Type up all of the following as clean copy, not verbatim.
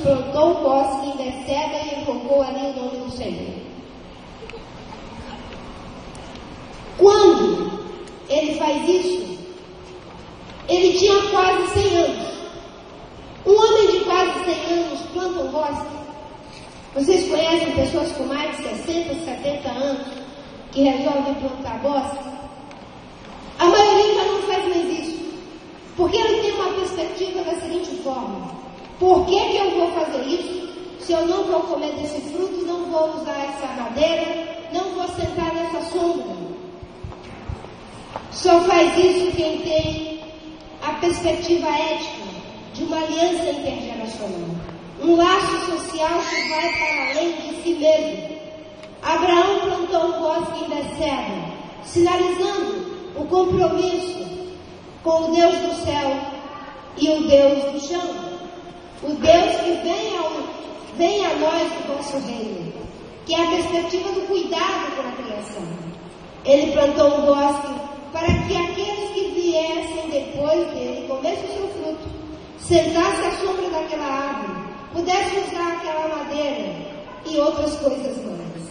plantou um bosque em Beceba e invocou ali o nome do Senhor. Quando ele faz isso, ele tinha quase 100 anos. Um homem de quase 100 anos planta um bosque. Vocês conhecem pessoas com mais de 60, 70 anos que resolvem plantar bosque? A maioria já não faz mais isso, porque ele tem uma perspectiva da seguinte forma: por que eu vou fazer isso se eu não vou comer desse fruto, não vou usar essa madeira, não vou sentar nessa sombra? Só faz isso quem tem a perspectiva ética de uma aliança intergeracional, um laço social que vai para além de si mesmo. Abraão plantou um bosque em Beceba, sinalizando o compromisso com o Deus do céu e o Deus do chão, o Deus que vem a nós do nosso reino, que é a perspectiva do cuidado com a criação. Ele plantou um bosque para que aqueles que viessem depois dele comessem o seu fruto, sentassem à sombra daquela árvore, pudessem usar aquela madeira e outras coisas mais.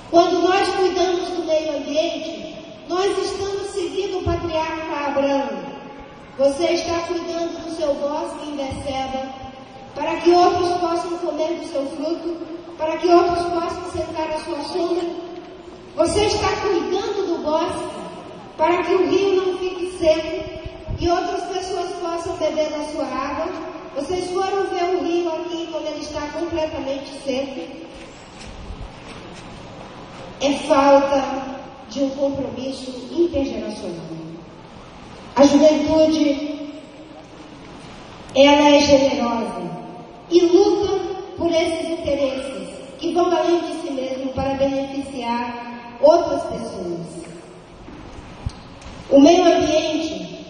Quando nós cuidamos do meio ambiente, nós estamos seguindo o patriarca Abraão. Você está cuidando do seu bosque em Beceba para que outros possam comer do seu fruto, para que outros possam sentar à sua sombra. Você está cuidando do bosque para que o rio não fique seco e outras pessoas possam beber da sua água. Vocês foram ver o rio aqui quando ele está completamente seco. É falta de um compromisso intergeracional. A juventude, ela é generosa e luta por esses interesses que vão além de si mesmo para beneficiar outras pessoas. O meio ambiente,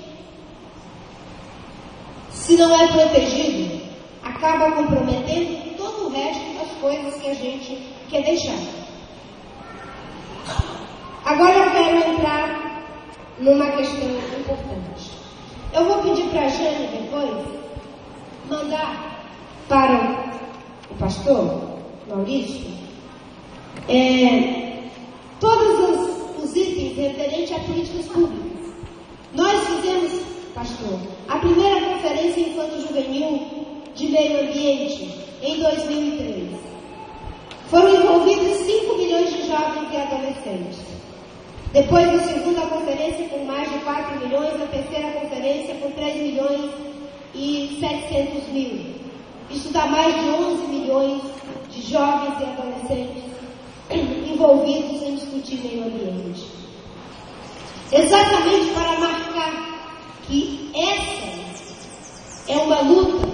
se não é protegido, acaba comprometendo todo o resto das coisas que a gente quer deixar. Agora eu quero entrar numa questão importante. Eu vou pedir para a Jane depois mandar para o pastor Maurício todos os itens referentes a políticas públicas. Nós fizemos, pastor, a primeira conferência infanto-juvenil de meio ambiente em 2003. Foram envolvidos 5 milhões de jovens e adolescentes. Depois da segunda conferência com mais de 4 milhões, a terceira conferência com 3 milhões e 700 mil. Isso dá mais de 11 milhões de jovens e adolescentes envolvidos em discutir meio ambiente. Exatamente para marcar que essa é uma luta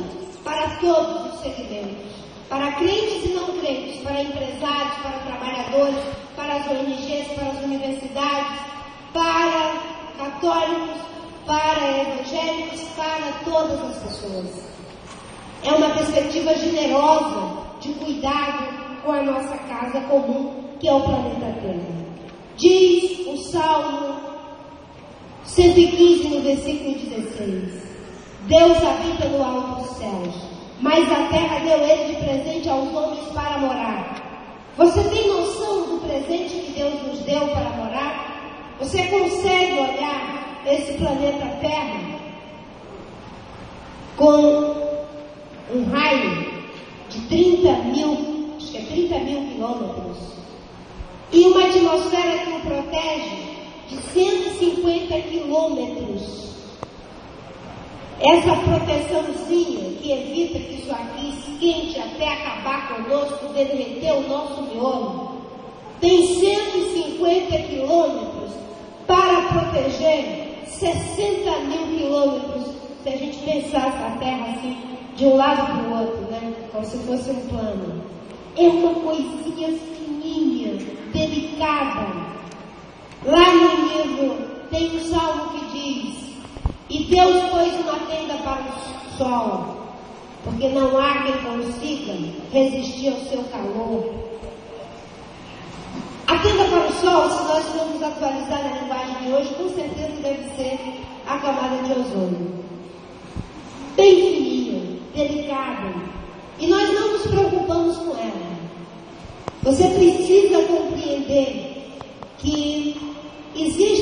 para todos os segmentos, para crentes e não crentes, para empresários, para trabalhadores, para as ONGs, para as universidades, para católicos, para evangélicos, para todas as pessoas. É uma perspectiva generosa de cuidado com a nossa casa comum, que é o planeta Terra. Diz o Salmo 115, no versículo 16: Deus habita no alto dos céus, mas a terra deu ele de presente aos homens para morar. Você tem noção do presente que Deus nos deu para morar? Você consegue olhar esse planeta Terra com um raio de 30 mil quilômetros e uma atmosfera que o protege de 150 quilômetros? Essa proteçãozinha que evita que isso aqui esquente até acabar conosco, derreter o nosso miolo, tem 150 quilômetros para proteger 60 mil quilômetros, se a gente pensasse a Terra assim, de um lado para o outro, né? Como se fosse um plano. É uma coisinha fininha, delicada. Lá no livro tem um salmo que diz: e Deus pôs uma tenda para o sol, porque não há quem consiga resistir ao seu calor. A tenda para o sol, se nós formos atualizar na linguagem de hoje, com certeza deve ser a camada de ozônio. Bem fininha, delicada. E nós não estamos com ela. Você precisa compreender que existe